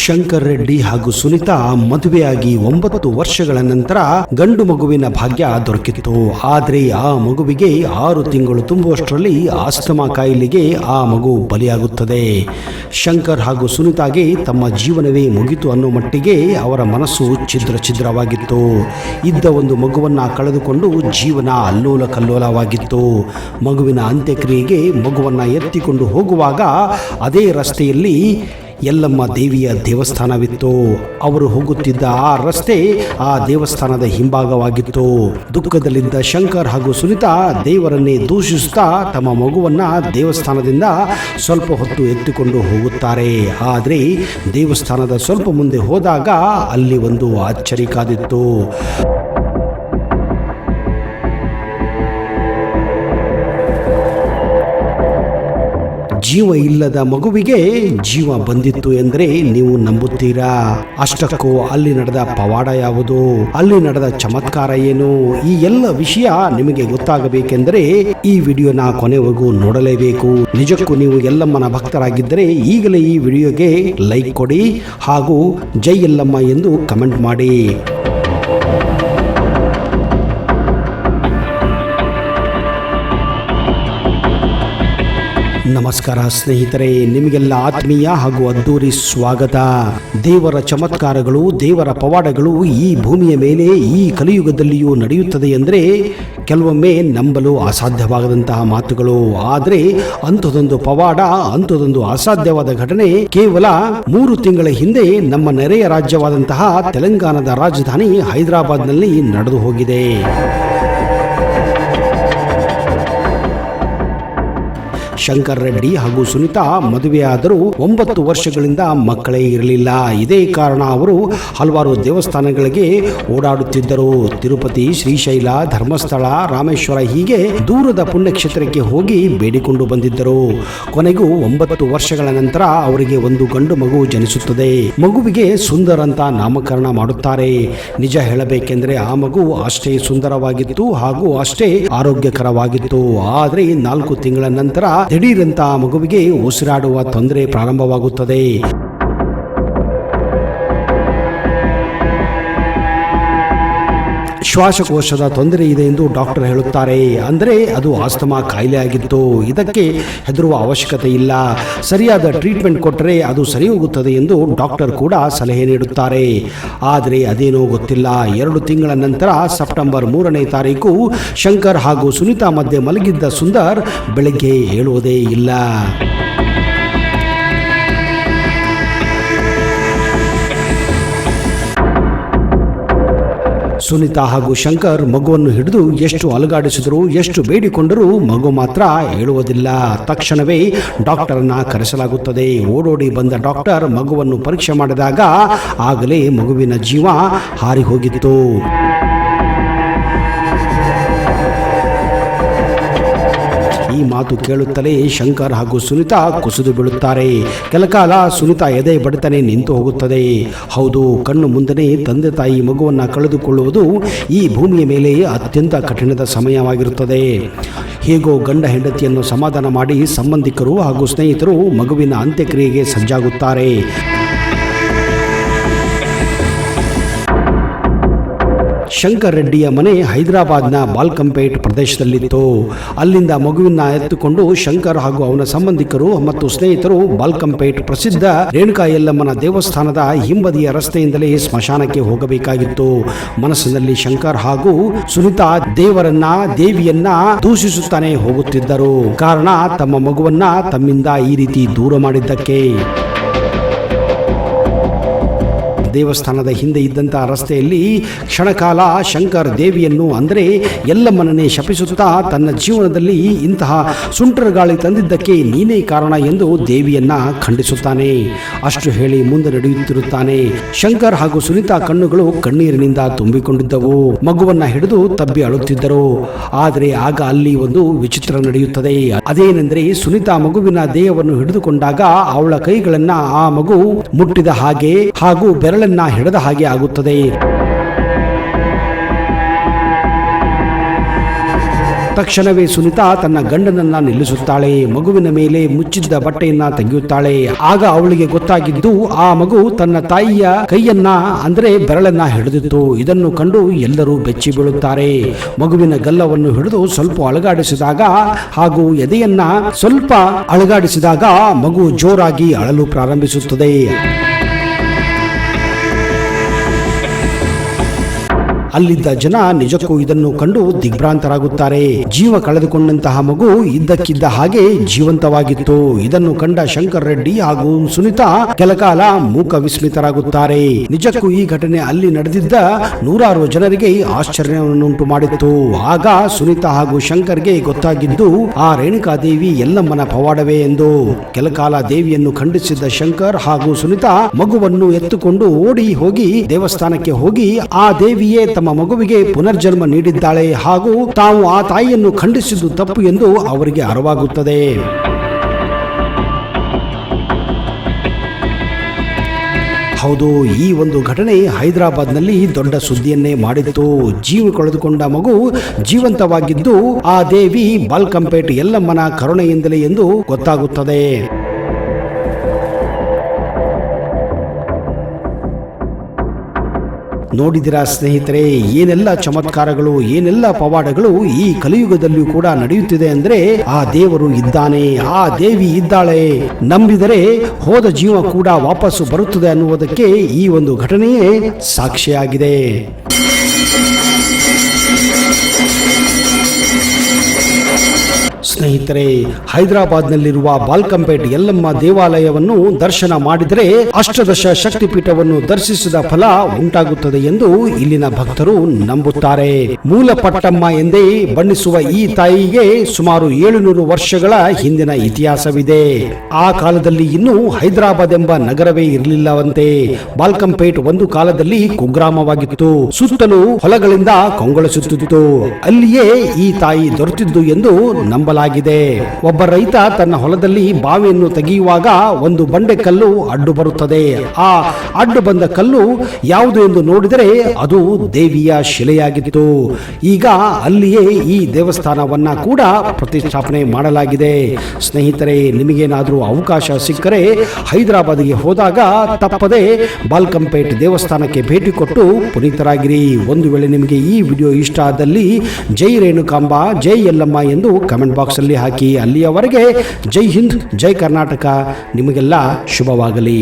ಶಂಕರ್ ರೆಡ್ಡಿ ಹಾಗೂ ಸುನಿತಾ ಮದುವೆಯಾಗಿ 9 ವರ್ಷಗಳ ನಂತರ ಗಂಡು ಮಗುವಿನ ಭಾಗ್ಯ ದೊರಕಿತ್ತು. ಆದರೆ ಆ ಮಗುವಿಗೆ 6 ತಿಂಗಳು ತುಂಬುವಷ್ಟರಲ್ಲಿ ಆಸ್ತಮಾ ಕಾಯಿಲೆಗೆ ಆ ಮಗು ಬಲಿಯಾಗುತ್ತದೆ. ಶಂಕರ್ ಹಾಗೂ ಸುನಿತಾಗೆ ತಮ್ಮ ಜೀವನವೇ ಮುಗಿತು ಅನ್ನೋ ಮಟ್ಟಿಗೆ ಅವರ ಮನಸ್ಸು ಛಿದ್ರವಾಗಿತ್ತು. ಇದ್ದ ಒಂದು ಮಗುವನ್ನ ಕಳೆದುಕೊಂಡು ಜೀವನ ಅಲ್ಲೋಲ ಕಲ್ಲೋಲವಾಗಿತ್ತು. ಮಗುವಿನ ಅಂತ್ಯಕ್ರಿಯೆಗೆ ಮಗುವನ್ನ ಎತ್ತಿಕೊಂಡು ಹೋಗುವಾಗ ಅದೇ ರಸ್ತೆಯಲ್ಲಿ ಯಲ್ಲಮ್ಮ ದೇವಿಯ ದೇವಸ್ಥಾನವಿತ್ತು. ಅವರು ಹೋಗುತ್ತಿದ್ದ ಆ ರಸ್ತೆ ಆ ದೇವಸ್ಥಾನದ ಹಿಂಭಾಗವಾಗಿತ್ತು. ದುಃಖದಲ್ಲಿದ್ದ ಶಂಕರ್ ಹಾಗೂ ಸುನಿತಾ ದೇವರನ್ನೇ ದೂಷಿಸುತ್ತಾ ತಮ್ಮ ಮಗುವನ್ನ ದೇವಸ್ಥಾನದಿಂದ ಸ್ವಲ್ಪ ಹೊತ್ತು ಎತ್ತಿಕೊಂಡು ಹೋಗುತ್ತಾರೆ. ಆದರೆ ದೇವಸ್ಥಾನದ ಸ್ವಲ್ಪ ಮುಂದೆ ಹೋದಾಗ ಅಲ್ಲಿ ಒಂದು ಆಶ್ಚರ್ಯ ಕಾದಿತ್ತು. ಜೀವ ಇಲ್ಲದ ಮಗುವಿಗೆ ಜೀವ ಬಂದಿತ್ತು ಎಂದರೆ ನೀವು ನಂಬುತ್ತೀರಾ? ಅಷ್ಟಕ್ಕೂ ಅಲ್ಲಿ ನಡೆದ ಪವಾಡ ಯಾವುದು, ಅಲ್ಲಿ ನಡೆದ ಚಮತ್ಕಾರ ಏನು, ಈ ಎಲ್ಲ ವಿಷಯ ನಿಮಗೆ ಗೊತ್ತಾಗಬೇಕೆಂದರೆ ಈ ವಿಡಿಯೋನ ಕೊನೆವರೆಗೂ ನೋಡಲೇಬೇಕು. ನಿಜಕ್ಕೂ ನೀವು ಯಲ್ಲಮ್ಮನ ಭಕ್ತರಾಗಿದ್ದರೆ ಈಗಲೇ ಈ ವಿಡಿಯೋಗೆ ಲೈಕ್ ಕೊಡಿ ಹಾಗೂ ಜೈ ಯಲ್ಲಮ್ಮ ಎಂದು ಕಮೆಂಟ್ ಮಾಡಿ. ನಮಸ್ಕಾರ ಸ್ನೇಹಿತರೆ, ನಿಮಗೆಲ್ಲ ಆತ್ಮೀಯ ಹಾಗೂ ಅದ್ದೂರಿ ಸ್ವಾಗತ. ದೇವರ ಚಮತ್ಕಾರಗಳು, ದೇವರ ಪವಾಡಗಳು ಈ ಭೂಮಿಯ ಮೇಲೆ ಈ ಕಲಿಯುಗದಲ್ಲಿಯೂ ನಡೆಯುತ್ತದೆ ಎಂದರೆ ಕೆಲವೊಮ್ಮೆ ನಂಬಲು ಅಸಾಧ್ಯವಾಗದಂತಹ ಮಾತುಗಳು. ಆದರೆ ಅಂಥದೊಂದು ಪವಾಡ, ಅಂಥದೊಂದು ಅಸಾಧ್ಯವಾದ ಘಟನೆ ಕೇವಲ 3 ತಿಂಗಳ ಹಿಂದೆ ನಮ್ಮ ನೆರೆಯ ರಾಜ್ಯವಾದಂತಹ ತೆಲಂಗಾಣದ ರಾಜಧಾನಿ ಹೈದರಾಬಾದ್ನಲ್ಲಿ ನಡೆದು ಹೋಗಿದೆ. ಶಂಕರ್ ರೆಡ್ಡಿ ಹಾಗೂ ಸುನಿತಾ ಮದುವೆಯಾದರೂ 9 ವರ್ಷಗಳಿಂದ ಮಕ್ಕಳೇ ಇರಲಿಲ್ಲ. ಇದೇ ಕಾರಣ ಅವರು ಹಲವಾರು ದೇವಸ್ಥಾನಗಳಿಗೆ ಓಡಾಡುತ್ತಿದ್ದರು. ತಿರುಪತಿ, ಶ್ರೀಶೈಲ, ಧರ್ಮಸ್ಥಳ, ರಾಮೇಶ್ವರ ಹೀಗೆ ದೂರದ ಪುಣ್ಯಕ್ಷೇತ್ರಕ್ಕೆ ಹೋಗಿ ಬೇಡಿಕೊಂಡು ಬಂದಿದ್ದರು. ಕೊನೆಗೂ 9 ವರ್ಷಗಳ ನಂತರ ಅವರಿಗೆ ಒಂದು ಗಂಡು ಮಗು ಜನಿಸುತ್ತದೆ. ಮಗುವಿಗೆ ಸುಂದರ್ ಅಂತ ನಾಮಕರಣ ಮಾಡುತ್ತಾರೆ. ನಿಜ ಹೇಳಬೇಕೆಂದರೆ ಆ ಮಗು ಅಷ್ಟೇ ಸುಂದರವಾಗಿತ್ತು ಹಾಗೂ ಅಷ್ಟೇ ಆರೋಗ್ಯಕರವಾಗಿತ್ತು. ಆದರೆ 4 ತಿಂಗಳ ನಂತರ ದಿಢೀರಂತ ಆ ಮಗುವಿಗೆ ಉಸಿರಾಡುವ ತೊಂದರೆ ಪ್ರಾರಂಭವಾಗುತ್ತದೆ. ಶ್ವಾಸಕೋಶದ ತೊಂದರೆ ಇದೆ ಎಂದು ಡಾಕ್ಟರ್ ಹೇಳುತ್ತಾರೆ. ಅಂದರೆ ಅದು ಆಸ್ತಮಾ ಕಾಯಿಲೆ ಆಗಿತ್ತು. ಇದಕ್ಕೆ ಹೆದರುವ ಅವಶ್ಯಕತೆ ಇಲ್ಲ, ಸರಿಯಾದ ಟ್ರೀಟ್ಮೆಂಟ್ ಕೊಟ್ಟರೆ ಅದು ಸರಿ ಹೋಗುತ್ತದೆ ಎಂದು ಡಾಕ್ಟರ್ ಕೂಡ ಸಲಹೆ ನೀಡುತ್ತಾರೆ. ಆದರೆ ಅದೇನೋ ಗೊತ್ತಿಲ್ಲ. 2 ತಿಂಗಳ ನಂತರ ಸೆಪ್ಟೆಂಬರ್ 3ನೇ ತಾರೀಕು ಶಂಕರ್ ಹಾಗೂ ಸುನಿತಾ ಮಧ್ಯೆ ಮಲಗಿದ್ದ ಸುಂದರ್ ಬೆಳಗ್ಗೆ ಹೇಳುವುದೇ ಇಲ್ಲ. ಸುನಿತಾ ಹಾಗೂ ಶಂಕರ್ ಮಗುವನ್ನು ಹಿಡಿದು ಎಷ್ಟು ಅಲುಗಾಡಿಸಿದರೂ, ಎಷ್ಟು ಬೇಡಿಕೊಂಡರೂ ಮಗು ಮಾತ್ರ ಹೇಳುವುದಿಲ್ಲ. ತಕ್ಷಣವೇ ಡಾಕ್ಟರನ್ನ ಕರೆಸಲಾಗುತ್ತದೆ. ಓಡೋಡಿ ಬಂದ ಡಾಕ್ಟರ್ ಮಗುವನ್ನು ಪರೀಕ್ಷೆ ಮಾಡಿದಾಗ ಆಗಲೇ ಮಗುವಿನ ಜೀವ ಹಾರಿ ಹೋಗಿತ್ತು. ಈ ಮಾತು ಕೇಳುತ್ತಲೇ ಶಂಕರ್ ಹಾಗೂ ಸುನಿತಾ ಕುಸಿದು ಬೀಳುತ್ತಾರೆ. ಕೆಲಕಾಲ ಸುನಿತಾ ಎದೆ ಬಡಿತನೆ ನಿಂತು ಹೋಗುತ್ತದೆ. ಹೌದು, ಕಣ್ಣು ಮುಂದನೆ ತಂದೆ ತಾಯಿ ಮಗುವನ್ನು ಕಳೆದುಕೊಳ್ಳುವುದು ಈ ಭೂಮಿಯ ಮೇಲೆ ಅತ್ಯಂತ ಕಠಿಣದ ಸಮಯವಾಗಿರುತ್ತದೆ. ಹೇಗೋ ಗಂಡ ಹೆಂಡತಿಯನ್ನು ಸಮಾಧಾನ ಮಾಡಿ ಸಂಬಂಧಿಕರು ಹಾಗೂ ಸ್ನೇಹಿತರು ಮಗುವಿನ ಅಂತ್ಯಕ್ರಿಯೆಗೆ ಸಜ್ಜಾಗುತ್ತಾರೆ. ಶಂಕರ್ ರೆಡ್ಡಿಯ ಮನೆ ಹೈದರಾಬಾದ್ನ ಬಾಲ್ಕಂಪೇಟ್ ಪ್ರದೇಶದಲ್ಲಿತ್ತು. ಅಲ್ಲಿಂದ ಮಗುವಿನ ಎತ್ತುಕೊಂಡು ಶಂಕರ್ ಹಾಗೂ ಅವನ ಸಂಬಂಧಿಕರು ಮತ್ತು ಸ್ನೇಹಿತರು ಬಾಲ್ಕಂಪೇಟ್ ಪ್ರಸಿದ್ಧ ರೇಣುಕಾ ಯಲ್ಲಮ್ಮನ ದೇವಸ್ಥಾನದ ಹಿಂಬದಿಯ ರಸ್ತೆಯಿಂದಲೇ ಸ್ಮಶಾನಕ್ಕೆ ಹೋಗಬೇಕಾಗಿತ್ತು. ಮನಸ್ಸಿನಲ್ಲಿ ಶಂಕರ್ ಹಾಗೂ ಸುನಿತಾ ದೇವಿಯನ್ನ ದೂಷಿಸುತ್ತಾನೆ ಹೋಗುತ್ತಿದ್ದರು. ಕಾರಣ ತಮ್ಮ ಮಗುವನ್ನ ತಮ್ಮಿಂದ ಈ ರೀತಿ ದೂರ ಮಾಡಿದ್ದಕ್ಕೆ. ದೇವಸ್ಥಾನದ ಹಿಂದೆ ಇದ್ದಂತಹ ರಸ್ತೆಯಲ್ಲಿ ಕ್ಷಣಕಾಲ ಶಂಕರ್ ದೇವಿಯನ್ನು ಅಂದರೆ ಯಲ್ಲಮ್ಮನನ್ನೇ ಶಪಿಸುತ್ತಾ ತನ್ನ ಜೀವನದಲ್ಲಿ ಇಂತಹ ಸುಂಟರ ಗಾಳಿ ತಂದಿದ್ದಕ್ಕೆ ನೀನೇ ಕಾರಣ ಎಂದು ದೇವಿಯನ್ನ ಖಂಡಿಸುತ್ತಾನೆ. ಅಷ್ಟು ಹೇಳಿ ಮುಂದೆ ನಡೆಯುತ್ತಿರುತ್ತಾನೆ. ಶಂಕರ್ ಹಾಗೂ ಸುನಿತಾ ಕಣ್ಣುಗಳು ಕಣ್ಣೀರಿನಿಂದ ತುಂಬಿಕೊಂಡಿದ್ದವು. ಮಗುವನ್ನ ಹಿಡಿದು ತಬ್ಬಿ ಅಳುತ್ತಿದ್ದರು. ಆದರೆ ಆಗ ಅಲ್ಲಿ ಒಂದು ವಿಚಿತ್ರ ನಡೆಯುತ್ತದೆ. ಅದೇನೆಂದರೆ ಸುನಿತಾ ಮಗುವಿನ ದೇಹವನ್ನು ಹಿಡಿದುಕೊಂಡಾಗ ಅವಳ ಕೈಗಳನ್ನ ಆ ಮಗು ಮುಟ್ಟಿದ ಹಾಗೆ ಹಾಗೂ ಬೆರಳನ್ನ ಹಿಡಿದ ಹಾಗೆ ಆಗುತ್ತದೆ. ತಕ್ಷಣವೇ ಸುನಿತಾ ತನ್ನ ಗಂಡನನ್ನ ನಿಲ್ಲಿಸುತ್ತಾಳೆ. ಮಗುವಿನ ಮೇಲೆ ಮುಚ್ಚಿದ್ದ ಬಟ್ಟೆಯನ್ನ ತೆಗೆಯುತ್ತಾಳೆ. ಆಗ ಅವಳಿಗೆ ಗೊತ್ತಾಗಿದ್ದು ಆ ಮಗು ತನ್ನ ತಾಯಿಯ ಕೈಯನ್ನ ಅಂದ್ರೆ ಬೆರಳನ್ನ ಹಿಡಿದಿತ್ತು. ಇದನ್ನು ಕಂಡು ಎಲ್ಲರೂ ಬೆಚ್ಚಿ ಬೀಳುತ್ತಾರೆ. ಮಗುವಿನ ಗಲ್ಲವನ್ನು ಹಿಡಿದು ಸ್ವಲ್ಪ ಅಲುಗಾಡಿಸಿದಾಗ ಹಾಗೂ ಎದೆಯನ್ನ ಸ್ವಲ್ಪ ಅಲುಗಾಡಿಸಿದಾಗ ಮಗು ಜೋರಾಗಿ ಅಳಲು ಪ್ರಾರಂಭಿಸುತ್ತದೆ. ಅಲ್ಲಿದ್ದ ಜನ ನಿಜಕ್ಕೂ ಇದನ್ನು ಕಂಡು ದಿಗ್ಭ್ರಾಂತರಾಗುತ್ತಾರೆ. ಜೀವ ಕಳೆದುಕೊಂಡಂತಹ ಮಗು ಇದ್ದಕ್ಕಿದ್ದ ಹಾಗೆ ಜೀವಂತವಾಗಿತ್ತು. ಇದನ್ನು ಕಂಡ ಶಂಕರ್ ರೆಡ್ಡಿ ಹಾಗೂ ಸುನಿತಾ ಕೆಲಕಾಲ ಮೂಕ ವಿಸ್ಮಿತರಾಗುತ್ತಾರೆ. ನಿಜಕ್ಕೂ ಈ ಘಟನೆ ಅಲ್ಲಿ ನಡೆದಿದ್ದ ನೂರಾರು ಜನರಿಗೆ ಆಶ್ಚರ್ಯವನ್ನುಂಟು ಮಾಡಿತ್ತು. ಆಗ ಸುನಿತಾ ಹಾಗೂ ಶಂಕರ್ಗೆ ಗೊತ್ತಾಗಿದ್ದು ಆ ರೇಣುಕಾದೇವಿ ಎಲ್ಲಮ್ಮನ ಪವಾಡವೇ ಎಂದು. ಕೆಲಕಾಲ ದೇವಿಯನ್ನು ಖಂಡಿಸಿದ್ದ ಶಂಕರ್ ಹಾಗೂ ಸುನಿತಾ ಮಗುವನ್ನು ಎತ್ತುಕೊಂಡು ಓಡಿ ಹೋಗಿ ದೇವಸ್ಥಾನಕ್ಕೆ ಹೋಗಿ ಆ ದೇವಿಯೇ ತಮ್ಮ ಮಗುವಿಗೆ ಪುನರ್ಜನ್ಮ ನೀಡಿದ್ದಾಳೆ ಹಾಗೂ ತಾವು ಆ ತಾಯಿಯನ್ನು ಖಂಡಿಸಿದ್ದು ತಪ್ಪು ಎಂದು ಅವರಿಗೆ ಅರಿವಾಗುತ್ತದೆ. ಹೌದು, ಈ ಒಂದು ಘಟನೆ ಹೈದರಾಬಾದ್ನಲ್ಲಿ ದೊಡ್ಡ ಸುದ್ದಿಯನ್ನೇ ಮಾಡಿತ್ತು. ಜೀವ ಕಳೆದುಕೊಂಡ ಮಗು ಜೀವಂತವಾಗಿದ್ದು ಆ ದೇವಿ ಬಾಲ್ಕಂಪೇಟ್ ಎಲ್ಲಮ್ಮನ ಕರುಣೆಯಿಂದಲೇ ಎಂದು ಗೊತ್ತಾಗುತ್ತದೆ. ನೋಡಿದಿರಾ ಸ್ನೇಹಿತರೆ, ಏನೆಲ್ಲ ಚಮತ್ಕಾರಗಳು, ಏನೆಲ್ಲ ಪವಾಡಗಳು ಈ ಕಲಿಯುಗದಲ್ಲಿಯೂ ಕೂಡ ನಡೆಯುತ್ತಿದೆ ಅಂದ್ರೆ ಆ ದೇವರು ಇದ್ದಾನೆ, ಆ ದೇವಿ ಇದ್ದಾಳೆ. ನಂಬಿದರೆ ಹೋದ ಜೀವ ಕೂಡ ವಾಪಸ್ಸು ಬರುತ್ತದೆ ಅನ್ನುವುದಕ್ಕೆ ಈ ಒಂದು ಘಟನೆಯೇ ಸಾಕ್ಷಿಯಾಗಿದೆ. ಸ್ನೇಹಿತರೆ, ಹೈದರಾಬಾದ್ನಲ್ಲಿರುವ ಬಾಲ್ಕಂಪೇಟ್ ಎಲ್ಲಮ್ಮ ದೇವಾಲಯವನ್ನು ದರ್ಶನ ಮಾಡಿದರೆ ಅಷ್ಟದಶ ಶಕ್ತಿಪೀಠವನ್ನು ದರ್ಶಿಸಿದ ಫಲ ಉಂಟಾಗುತ್ತದೆ ಎಂದು ಇಲ್ಲಿನ ಭಕ್ತರು ನಂಬುತ್ತಾರೆ. ಮೂಲಪಟ್ಟಮ್ಮ ಎಂದೇ ಬಣ್ಣಿಸುವ ಈ ತಾಯಿಗೆ ಸುಮಾರು 700 ವರ್ಷಗಳ ಹಿಂದಿನ ಇತಿಹಾಸವಿದೆ. ಆ ಕಾಲದಲ್ಲಿ ಇನ್ನೂ ಹೈದರಾಬಾದ್ ಎಂಬ ನಗರವೇ ಇರಲಿಲ್ಲವಂತೆ. ಬಾಲ್ಕಂಪೇಟ್ ಒಂದು ಕಾಲದಲ್ಲಿ ಕುಗ್ರಾಮವಾಗಿತ್ತು. ಸುತ್ತಲೂ ಹೊಲಗಳಿಂದ ಕೊಂಗೊಳಿಸುತ್ತಿತ್ತು. ಅಲ್ಲಿಯೇ ಈ ತಾಯಿ ದೊರೆತಿದ್ದು ಎಂದು ನಂಬಲಾಗಿದೆ. ಒಬ್ಬ ರೈತ ತನ್ನ ಹೊಲದಲ್ಲಿ ಬಾವಿಯನ್ನು ತೆಗೆಯುವಾಗ ಒಂದು ಬಂಡೆ ಕಲ್ಲು ಅಡ್ಡು ಬರುತ್ತದೆ. ಆ ಅಡ್ಡು ಬಂದ ಕಲ್ಲು ಯಾವುದು ಎಂದು ನೋಡಿದರೆ ಅದು ದೇವಿಯ ಶಿಲೆಯಾಗಿತ್ತು. ಈಗ ಅಲ್ಲಿಯೇ ಈ ದೇವಸ್ಥಾನವನ್ನ ಕೂಡ ಪ್ರತಿಷ್ಠಾಪನೆ ಮಾಡಲಾಗಿದೆ. ಸ್ನೇಹಿತರೆ, ನಿಮಗೇನಾದರೂ ಅವಕಾಶ ಸಿಕ್ಕರೆ ಹೈದರಾಬಾದ್ಗೆ ಹೋದಾಗ ತಪ್ಪದೆ ಬಾಲ್ಕಂಪೇಟ್ ದೇವಸ್ಥಾನಕ್ಕೆ ಭೇಟಿ ಕೊಟ್ಟು ಪುನೀತರಾಗಿರಿ. ಒಂದು ವೇಳೆ ನಿಮಗೆ ಈ ವಿಡಿಯೋ ಇಷ್ಟ ಆದಲ್ಲಿ ಜೈ ರೇಣುಕಾಂಬ, ಜೈ ಯಲ್ಲಮ್ಮ ಎಂದು ಕಮೆಂಟ್ ಬಾಕ್ಸ್ ಅಲ್ಲಿ ಹಾಕಿ. ಅಲ್ಲಿಯವರೆಗೆ ಜೈ ಹಿಂದ್, ಜೈ ಕರ್ನಾಟಕ. ನಿಮಗೆಲ್ಲ ಶುಭವಾಗಲಿ.